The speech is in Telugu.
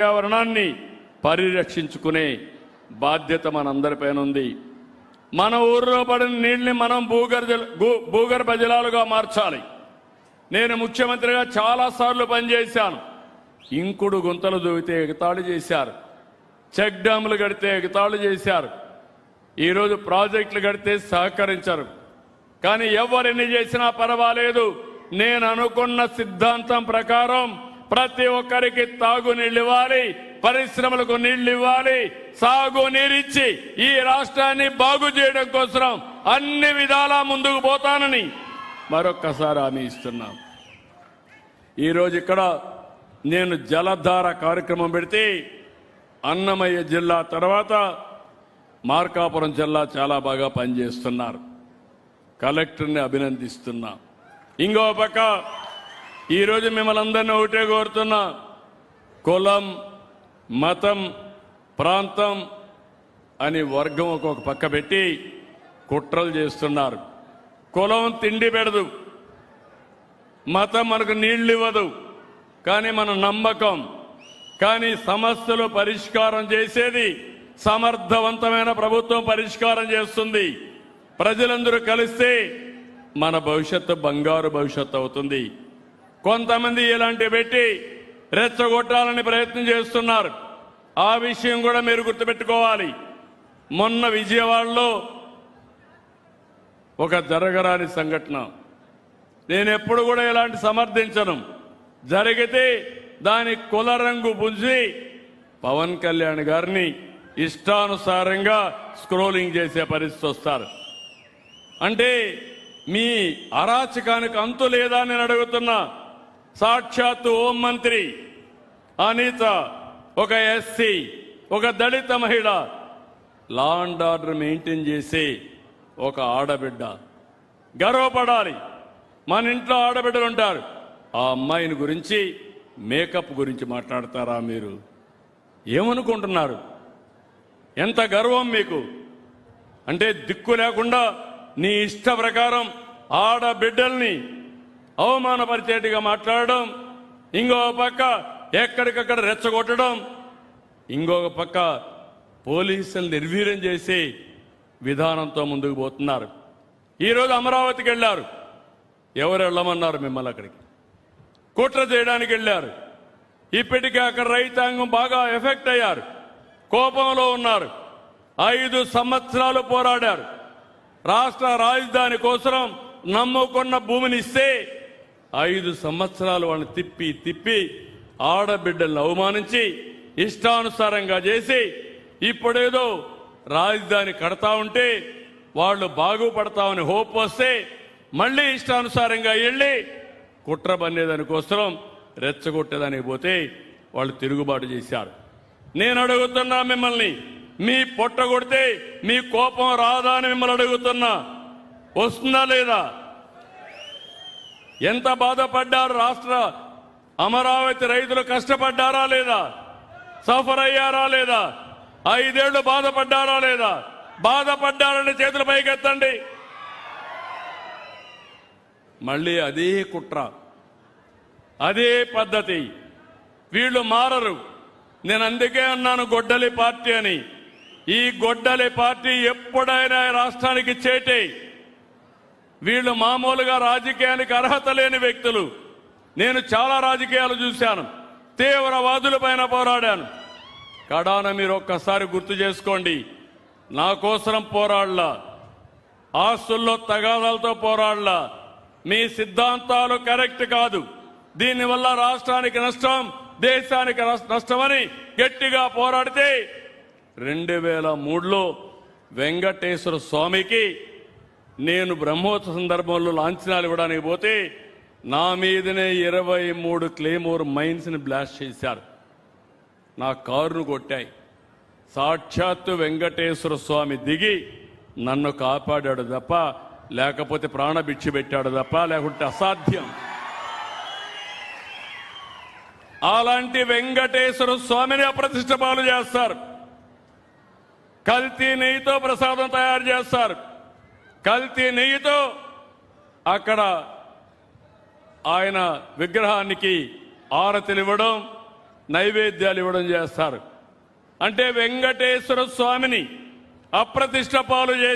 పర్యావరణాన్ని పరిరక్షించుకునే బాధ్యత మనందరిపైన ఉంది. మన ఊర్లో పడిన నీళ్ళని మనం భూగర్భ జలాలుగా మార్చాలి. నేను ముఖ్యమంత్రిగా చాలాసార్లు పనిచేశాను. ఇంకుడు గుంతలు దూవితే ఎగతాళి చేశారు, చెక్ డ్యాములు కడితే ఎగతాళి చేశారు, ఈరోజు ప్రాజెక్టులు కడితే సహకరించరు. కానీ ఎవరిని చేసినా పర్వాలేదు, నేను అనుకున్న సిద్ధాంతం ప్రకారం ప్రతి ఒక్కరికి తాగునీళ్ళు ఇవ్వాలి, పరిశ్రమలకు నీళ్లు ఇవ్వాలి, సాగునీరిచ్చి ఈ రాష్ట్రాన్ని బాగు చేయడం కోసం అన్ని విధాలా ముందుకు పోతానని మరొక్కసారి హామీ ఇస్తున్నాం. ఈరోజు ఇక్కడ నేను జలధార కార్యక్రమం పెడితే అన్నమయ్య జిల్లా తర్వాత మార్కాపురం జిల్లా చాలా బాగా పనిచేస్తున్నారు. కలెక్టర్ని అభినందిస్తున్నా. ఇంకో పక్క ఈరోజు మిమ్మల్ని అందరినీ ఒకటే కోరుతున్నా, కులం, మతం, ప్రాంతం అని వర్గం ఒక్కొక్క పక్క పెట్టి కుట్రలు చేస్తున్నారు. కులం తిండి పెడదు, మతం మనకు నీళ్లు ఇవ్వదు, కానీ మన నమ్మకం. కానీ సమస్యలు పరిష్కారం చేసేది సమర్థవంతమైన ప్రభుత్వం పరిష్కారం చేస్తుంది. ప్రజలందరూ కలిస్తే మన భవిష్యత్తు బంగారు భవిష్యత్తు అవుతుంది. కొంతమంది ఇలాంటివి పెట్టి రెచ్చగొట్టాలని ప్రయత్నం చేస్తున్నారు. ఆ విషయం కూడా మీరు గుర్తుపెట్టుకోవాలి. మొన్న విజయవాడలో ఒక జరగరాని సంఘటన, నేను ఎప్పుడు కూడా ఇలాంటి సమర్థించను. జరిగితే దాని కుల రంగు పుంజి పవన్ కళ్యాణ్ గారిని ఇష్టానుసారంగా స్క్రోలింగ్ చేసే పరిస్థితి వస్తారు. అంటే మీ అరాచకానికి అంతు లేదా నేను అడుగుతున్నా. సాక్షాత్తు హోంమంత్రి అనిత, ఒక ఎస్సీ, ఒక దళిత మహిళ, లా అండ్ ఆర్డర్ మెయింటైన్ చేసే ఒక ఆడబిడ్డ. గర్వపడాలి. మన ఇంట్లో ఆడబిడ్డలు ఉంటారు. ఆ అమ్మాయిని గురించి, మేకప్ గురించి మాట్లాడతారా మీరు? ఏమనుకుంటున్నారు? ఎంత గర్వం మీకు? అంటే దిక్కు లేకుండా నీ ఇష్ట ప్రకారం ఆడబిడ్డల్ని అవమానపరిచేట్టుగా మాట్లాడడం, ఇంకొక పక్క ఎక్కడికక్కడ రెచ్చగొట్టడం, ఇంకొక పక్క పోలీసులు నిర్వీర్యం చేసే విధానంతో ముందుకు పోతున్నారు. ఈరోజు అమరావతికి వెళ్ళారు. ఎవరు వెళ్ళమన్నారు మిమ్మల్ని? అక్కడికి కుట్ర చేయడానికి వెళ్ళారు. ఇప్పటికే అక్కడ రైతాంగం బాగా ఎఫెక్ట్ అయ్యారు, కోపంలో ఉన్నారు. 5 సంవత్సరాలు పోరాడారు. రాష్ట్ర రాజధాని కోసం నమ్ముకున్న భూమిని ఇస్తే 5 సంవత్సరాలు వాళ్ళని తిప్పి ఆడబిడ్డలను అవమానించి ఇష్టానుసారంగా చేసి ఇప్పుడేదో రాజధాని కడతా ఉంటే వాళ్ళు బాగుపడతామని హోప్ వస్తే మళ్ళీ ఇష్టానుసారంగా వెళ్ళి కుట్ర బన్నేదానికోసం రెచ్చగొట్టేదానికి పోతే వాళ్ళు తిరుగుబాటు చేశారు. నేను అడుగుతున్నా మిమ్మల్ని, మీ పొట్ట కొడితే మీ కోపం రాదా అని మిమ్మల్ని అడుగుతున్నా. వస్తుందా లేదా? ఎంత బాధపడ్డారు? రాష్ట్ర అమరావతి రైతులు కష్టపడ్డారా లేదా? సఫర్ అయ్యారా లేదా? 5 ఏళ్లు బాధపడ్డారా లేదా? బాధపడ్డారని చేతుల పైకెత్తండి. మళ్ళీ అదే కుట్ర, అదే పద్ధతి. వీళ్ళు మారరు. నేను అందుకే అన్నాను గొడ్డలి పార్టీ అని. ఈ గొడ్డలి పార్టీ ఎప్పుడైనా రాష్ట్రానికి చేటే. వీళ్ళు మామూలుగా రాజకీయానికి అర్హత లేని వ్యక్తులు. నేను చాలా రాజకీయాలు చూశాను, తీవ్రవాదుల పైన పోరాడాను. కడాన మీరు ఒక్కసారి గుర్తు చేసుకోండి. నా కోసం పోరాడలా, ఆస్తుల్లో తగాదాలతో పోరాడలా. మీ సిద్ధాంతాలు కరెక్ట్ కాదు, దీనివల్ల రాష్ట్రానికి నష్టం, దేశానికి నష్టమని గట్టిగా పోరాడితే 2003లో వెంకటేశ్వర స్వామికి నేను బ్రహ్మోత్సవ సందర్భంలో లాంఛనాలు ఇవ్వడానికి పోతే నా మీదనే 23 క్లేమోర్ మైన్స్ ని బ్లాస్ట్ చేశారు. నా కారును కొట్టాయి. సాక్షాత్తు వెంకటేశ్వర స్వామి దిగి నన్ను కాపాడాడు తప్ప, లేకపోతే ప్రాణభిక్ష పెట్టాడు తప్ప, లేకుంటే అసాధ్యం. అలాంటి వెంకటేశ్వర స్వామిని అప్రతిష్ట పాలు చేస్తారు. కల్తీ నెయ్యితో ప్రసాదం తయారు చేస్తారు. కల్తీ నెయ్యితో అక్కడ ఆయన విగ్రహానికి ఆరతినివ్వడం, నైవేద్యాలు ఇవ్వడం చేస్తారు. అంటే వెంకటేశ్వర స్వామిని అప్రతిష్ట పాలు చేసి